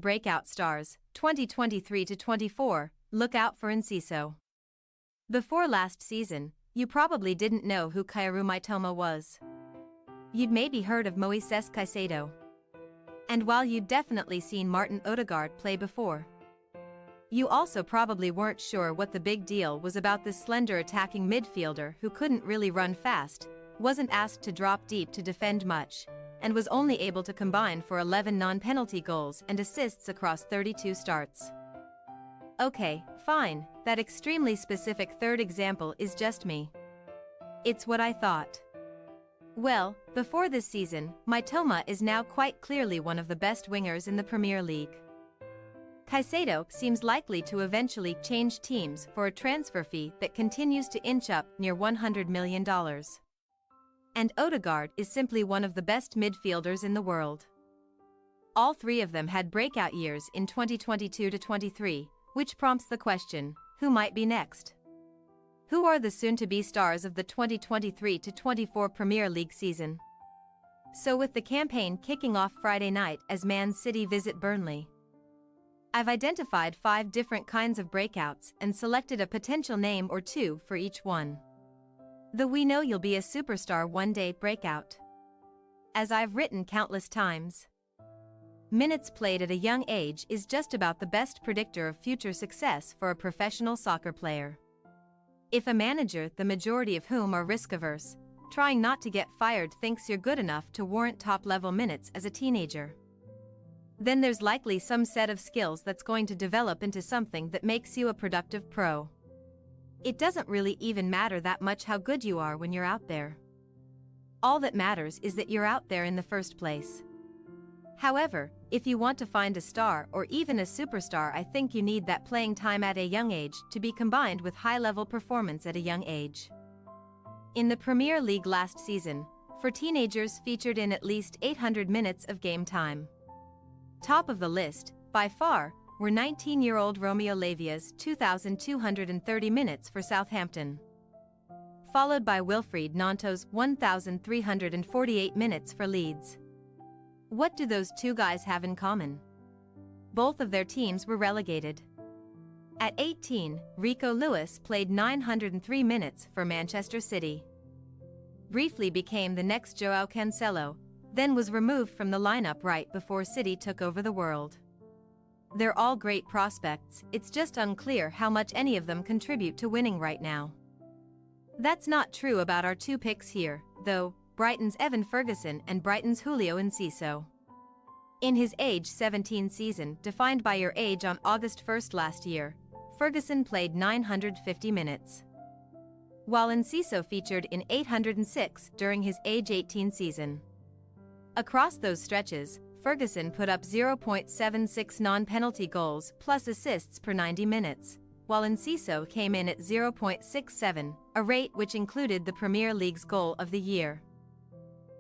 League breakout stars, 2023-24, look out for Enciso. Before last season, you probably didn't know who Kaoru Mitoma was. You'd maybe heard of Moisés Caicedo. And while you'd definitely seen Martin Odegaard play before, you also probably weren't sure what the big deal was about this slender attacking midfielder who couldn't really run fast, wasn't asked to drop deep to defend much, and was only able to combine for 11 non-penalty goals and assists across 32 starts. Okay, fine, that extremely specific third example is just me. It's what I thought. Well, before this season, Mitoma is now quite clearly one of the best wingers in the Premier League. Caicedo seems likely to eventually change teams for a transfer fee that continues to inch up near $100 million. And Odegaard is simply one of the best midfielders in the world. All three of them had breakout years in 2022-23, which prompts the question, who might be next? Who are the soon-to-be stars of the 2023-24 Premier League season? So with the campaign kicking off Friday night as Man City visit Burnley, I've identified 5 different kinds of breakouts and selected a potential name or two for each one. The "we know you'll be a superstar one day" breakout. As I've written countless times, minutes played at a young age is just about the best predictor of future success for a professional soccer player. If a manager, the majority of whom are risk-averse, trying not to get fired, thinks you're good enough to warrant top-level minutes as a teenager, then there's likely some set of skills that's going to develop into something that makes you a productive pro. It doesn't really even matter that much how good you are when you're out there. All that matters is that you're out there in the first place. However, if you want to find a star or even a superstar, I think you need that playing time at a young age to be combined with high-level performance at a young age. In the Premier League last season, for teenagers featured in at least 800 minutes of game time. Top of the list, by far, were 19-year-old Romeo Lavia's 2,230 minutes for Southampton, followed by Wilfried Gnonto's 1,348 minutes for Leeds. What do those two guys have in common? Both of their teams were relegated. At 18, Rico Lewis played 903 minutes for Manchester City. Briefly became the next João Cancelo, then was removed from the lineup right before City took over the world. They're all great prospects, it's just unclear how much any of them contribute to winning right now. That's not true about our two picks here, though, Brighton's Evan Ferguson and Brighton's Julio Enciso. In his age 17 season, defined by your age on August 1st last year, Ferguson played 950 minutes, while Enciso featured in 806 during his age 18 season. Across those stretches, Ferguson put up 0.76 non-penalty goals plus assists per 90 minutes, while Enciso came in at 0.67, a rate which included the Premier League's goal of the year.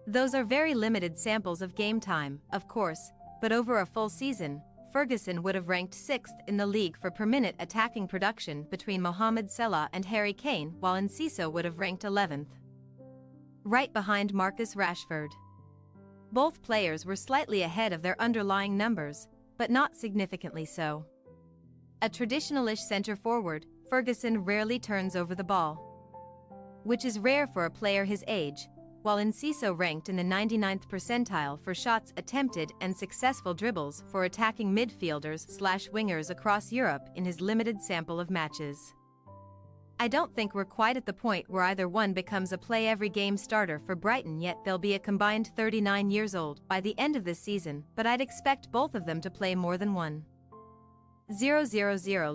Those are very limited samples of game time, of course, but over a full season, Ferguson would have ranked 6th in the league for per-minute attacking production between Mohamed Salah and Harry Kane, while Enciso would have ranked 11th, right behind Marcus Rashford. Both players were slightly ahead of their underlying numbers, but not significantly so. A traditionalish centre-forward, Ferguson rarely turns over the ball, which is rare for a player his age, while Enciso ranked in the 99th percentile for shots attempted and successful dribbles for attacking midfielders/wingers across Europe in his limited sample of matches. I don't think we're quite at the point where either one becomes a play-every-game starter for Brighton, yet they'll be a combined 39 years old by the end of this season, but I'd expect both of them to play more than 1,000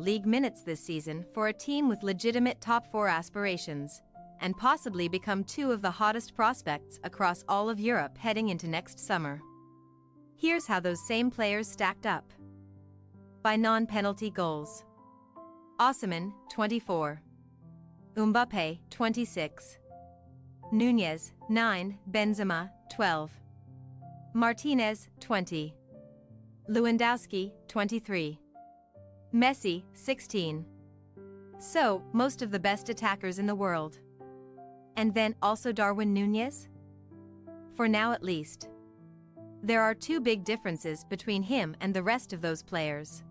league minutes this season for a team with legitimate top 4 aspirations, and possibly become two of the hottest prospects across all of Europe heading into next summer. Here's how those same players stacked up. By non-penalty goals: Osimhen, 24. Mbappé, 26. Nunez, 9. Benzema, 12. Martinez, 20. Lewandowski, 23. Messi, 16. So, most of the best attackers in the world. And then also Darwin Nunez? For now at least. There are two big differences between him and the rest of those players.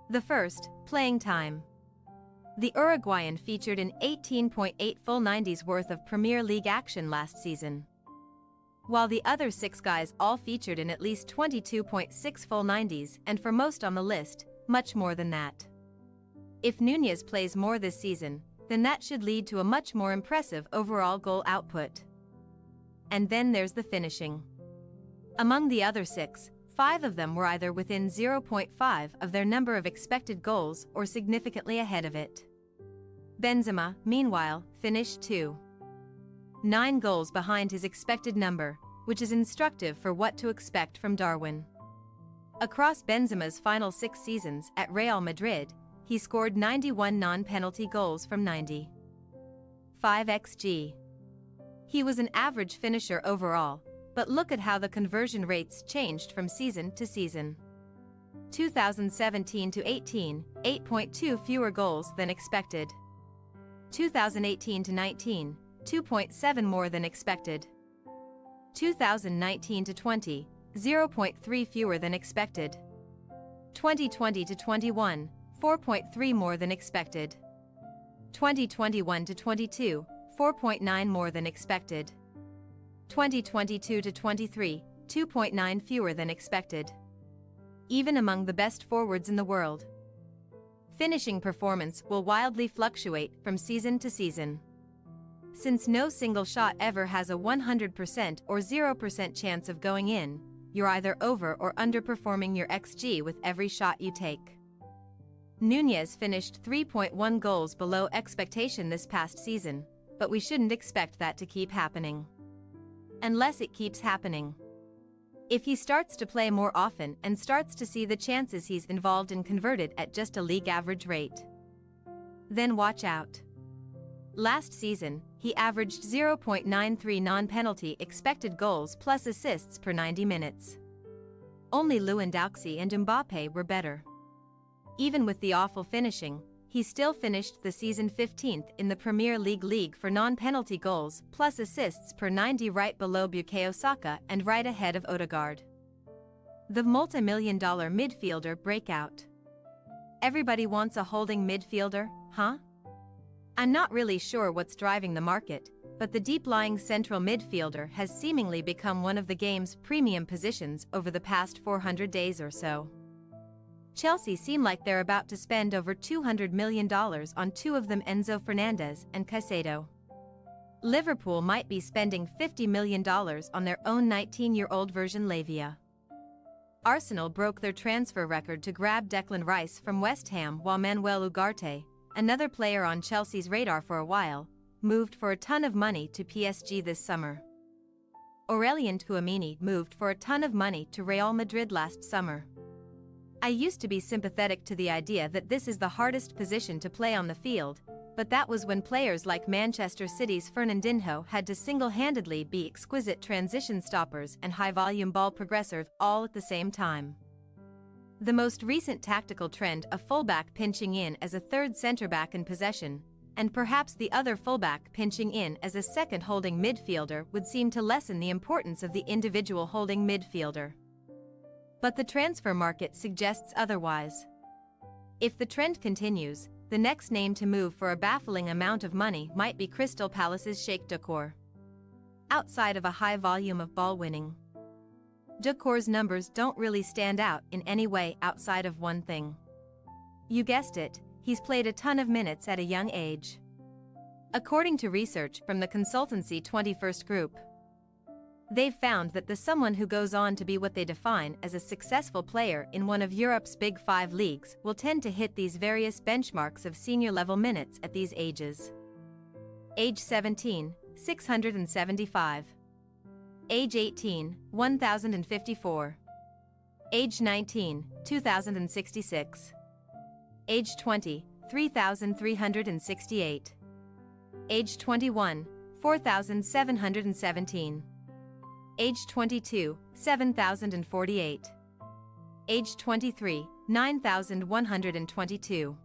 The first, playing time. The Uruguayan featured in 18.8 full 90s worth of Premier League action last season, while the other 6 guys all featured in at least 22.6 full 90s, and for most on the list, much more than that. If Núñez plays more this season, then that should lead to a much more impressive overall goal output. And then there's the finishing. Among the other 6, 5 of them were either within 0.5 of their number of expected goals or significantly ahead of it. Benzema, meanwhile, finished 2.9 goals behind his expected number, which is instructive for what to expect from Darwin. Across Benzema's final 6 seasons at Real Madrid, he scored 91 non-penalty goals from 95 xg. He was an average finisher overall, but look at how the conversion rates changed from season to season. 2017 to 18, 8.2 fewer goals than expected. 2018 to 19, 2.7 more than expected. 2019 to 20, 0.3 fewer than expected. 2020 to 21, 4.3 more than expected. 2021 to 22, 4.9 more than expected. 2022 to 23, 2.9 fewer than expected. Even among the best forwards in the world, finishing performance will wildly fluctuate from season to season. Since no single shot ever has a 100% or 0% chance of going in, you're either over or underperforming your XG with every shot you take. Núñez finished 3.1 goals below expectation this past season, but we shouldn't expect that to keep happening. Unless it keeps happening. If he starts to play more often and starts to see the chances he's involved in converted at just a league average rate, then watch out. Last season, he averaged 0.93 non-penalty expected goals plus assists per 90 minutes. Only Lewandowski and Mbappe were better. Even with the awful finishing, he still finished the season 15th in the Premier League for non-penalty goals plus assists per 90, right below Bukayo Saka and right ahead of Odegaard. The multi-million-dollar midfielder breakout. Everybody wants a holding midfielder, huh? I'm not really sure what's driving the market, but the deep-lying central midfielder has seemingly become one of the game's premium positions over the past 400 days or so. Chelsea seem like they're about to spend over $200 million on 2 of them, Enzo Fernandez and Caicedo. Liverpool might be spending $50 million on their own 19-year-old version Lavia. Arsenal broke their transfer record to grab Declan Rice from West Ham, while Manuel Ugarte, another player on Chelsea's radar for a while, moved for a ton of money to PSG this summer. Aurelien Tchouameni moved for a ton of money to Real Madrid last summer. I used to be sympathetic to the idea that this is the hardest position to play on the field, but that was when players like Manchester City's Fernandinho had to single-handedly be exquisite transition stoppers and high-volume ball progressors all at the same time. The most recent tactical trend of fullback pinching in as a third centre-back in possession, and perhaps the other fullback pinching in as a second holding midfielder, would seem to lessen the importance of the individual holding midfielder. But the transfer market suggests otherwise. If the trend continues, the next name to move for a baffling amount of money might be Crystal Palace's Sheikh Doucouré. Outside of a high volume of ball winning, Doucouré's numbers don't really stand out in any way outside of one thing. You guessed it, he's played a ton of minutes at a young age. According to research from the consultancy 21st Group, they've found that the someone who goes on to be what they define as a successful player in one of Europe's Big 5 leagues will tend to hit these various benchmarks of senior-level minutes at these ages. Age 17, 675. Age 18, 1054. Age 19, 2066. Age 20, 3368. Age 21, 4717. Age 22, 7,048. Age 23, 9,122.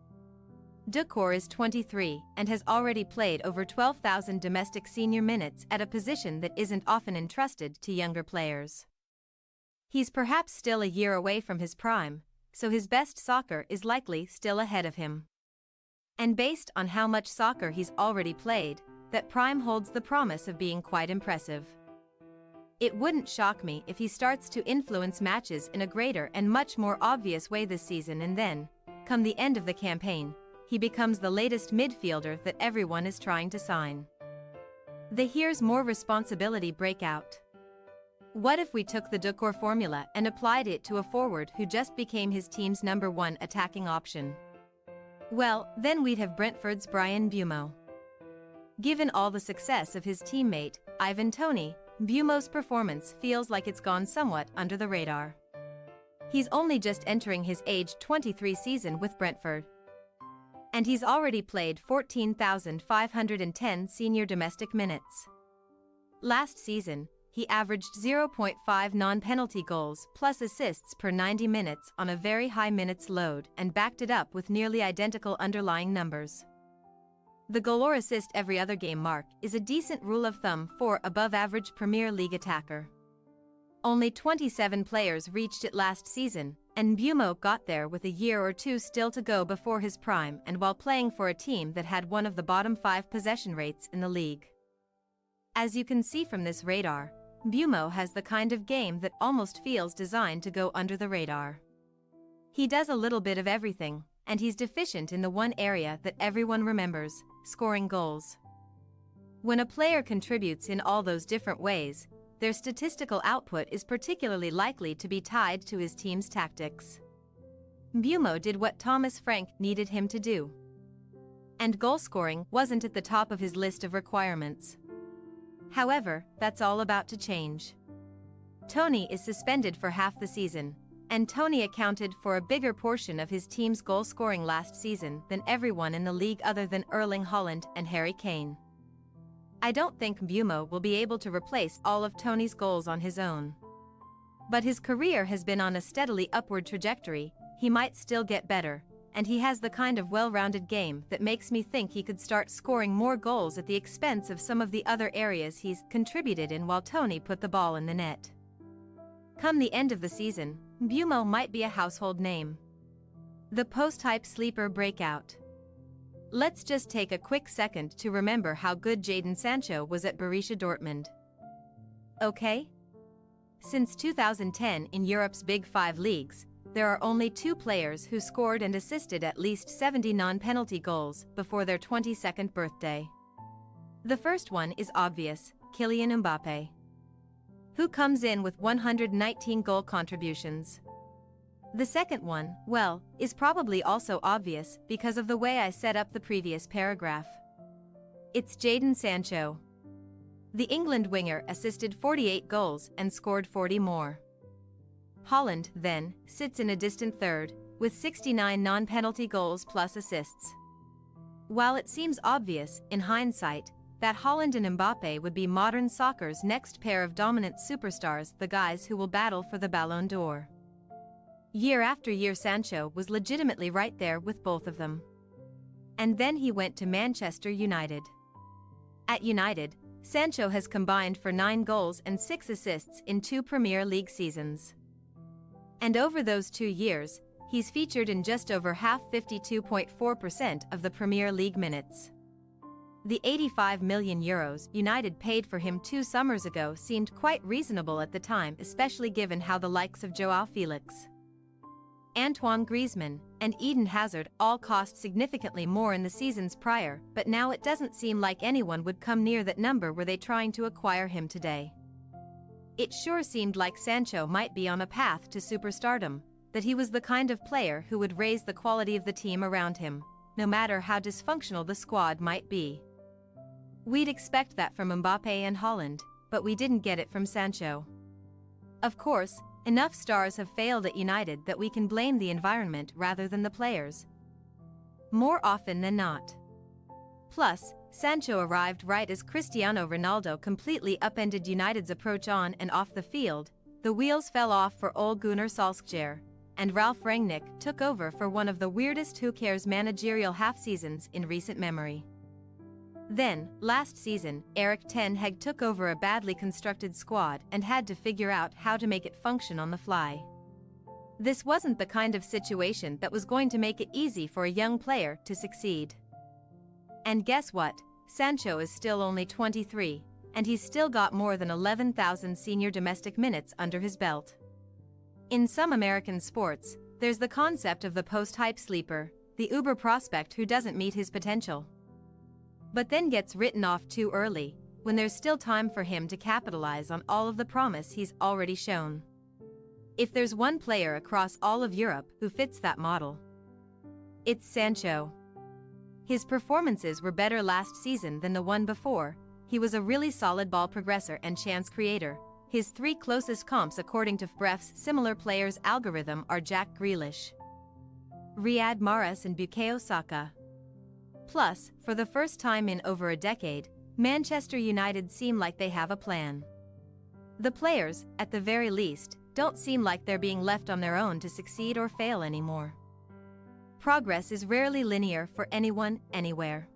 Doucouré is 23 and has already played over 12,000 domestic senior minutes at a position that isn't often entrusted to younger players. He's perhaps still a year away from his prime, so his best soccer is likely still ahead of him. And based on how much soccer he's already played, that prime holds the promise of being quite impressive. It wouldn't shock me if he starts to influence matches in a greater and much more obvious way this season, and then, come the end of the campaign, he becomes the latest midfielder that everyone is trying to sign. The "here's more responsibility" breakout. What if we took the Ducour formula and applied it to a forward who just became his team's #1 attacking option? Well, then we'd have Brentford's Bryan Mbeumo. Given all the success of his teammate, Ivan Toney, Mbeumo's performance feels like it's gone somewhat under the radar. He's only just entering his age 23 season with Brentford. And he's already played 14,510 senior domestic minutes. Last season, he averaged 0.5 non-penalty goals plus assists per 90 minutes on a very high minutes load and backed it up with nearly identical underlying numbers. The goal or assist every other game mark is a decent rule of thumb for above-average Premier League attacker. Only 27 players reached it last season, and Mbeumo got there with a year or two still to go before his prime and while playing for a team that had one of the bottom 5 possession rates in the league. As you can see from this radar, Mbeumo has the kind of game that almost feels designed to go under the radar. He does a little bit of everything, and he's deficient in the one area that everyone remembers: scoring goals. When a player contributes in all those different ways, their statistical output is particularly likely to be tied to his team's tactics. Mbeumo did what Thomas Frank needed him to do. And goal scoring wasn't at the top of his list of requirements. However, that's all about to change. Toney is suspended for half the season, and Toney accounted for a bigger portion of his team's goal scoring last season than everyone in the league other than Erling Haaland and Harry Kane. I don't think Mbeumo will be able to replace all of Toney's goals on his own. But his career has been on a steadily upward trajectory. He might still get better, and he has the kind of well-rounded game that makes me think he could start scoring more goals at the expense of some of the other areas he's contributed in while Toney put the ball in the net. Come the end of the season, Mbeumo might be a household name. The post-hype sleeper breakout. Let's just take a quick second to remember how good Jadon Sancho was at Borussia Dortmund. Okay? Since 2010 in Europe's Big Five leagues, there are only 2 players who scored and assisted at least 70 non-penalty goals before their 22nd birthday. The first one is obvious: Kylian Mbappé, who comes in with 119 goal contributions. The second one, well, is probably also obvious because of the way I set up the previous paragraph. It's Jadon Sancho. The England winger assisted 48 goals and scored 40 more. Haaland, then, sits in a distant third, with 69 non-penalty goals plus assists. While it seems obvious, in hindsight, that Haaland and Mbappé would be modern soccer's next pair of dominant superstars, the guys who will battle for the Ballon d'Or. Year after year, Sancho was legitimately right there with both of them. And then he went to Manchester United. At United, Sancho has combined for 9 goals and 6 assists in 2 Premier League seasons. And over those 2 years, he's featured in just over half, 52.4% of the Premier League minutes. The €85 million United paid for him 2 summers ago seemed quite reasonable at the time, especially given how the likes of Joao Felix, Antoine Griezmann, and Eden Hazard all cost significantly more in the seasons prior, but now it doesn't seem like anyone would come near that number were they trying to acquire him today. It sure seemed like Sancho might be on a path to superstardom, that he was the kind of player who would raise the quality of the team around him, no matter how dysfunctional the squad might be. We'd expect that from Mbappé and Haaland, but we didn't get it from Sancho. Of course, enough stars have failed at United that we can blame the environment rather than the players, more often than not. Plus, Sancho arrived right as Cristiano Ronaldo completely upended United's approach on and off the field. The wheels fell off for Ole Gunnar Solskjaer, and Ralf Rangnick took over for one of the weirdest who cares managerial half-seasons in recent memory. Then, last season, Erik ten Hag took over a badly constructed squad and had to figure out how to make it function on the fly. This wasn't the kind of situation that was going to make it easy for a young player to succeed. And guess what? Sancho is still only 23, and he's still got more than 11,000 senior domestic minutes under his belt. In some American sports, there's the concept of the post-hype sleeper, the uber prospect who doesn't meet his potential, but then gets written off too early, when there's still time for him to capitalize on all of the promise he's already shown. If there's one player across all of Europe who fits that model, it's Sancho. His performances were better last season than the one before. He was a really solid ball progressor and chance creator. His three closest comps according to FBref's similar players algorithm are Jack Grealish, Riyad Mahrez and Bukayo Saka. Plus, for the first time in over a decade, Manchester United seem like they have a plan. The players, at the very least, don't seem like they're being left on their own to succeed or fail anymore. Progress is rarely linear for anyone, anywhere.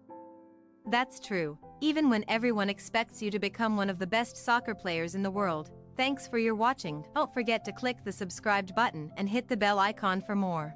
That's true, even when everyone expects you to become one of the best soccer players in the world. Thanks for your watching. Don't forget to click the subscribed button and hit the bell icon for more.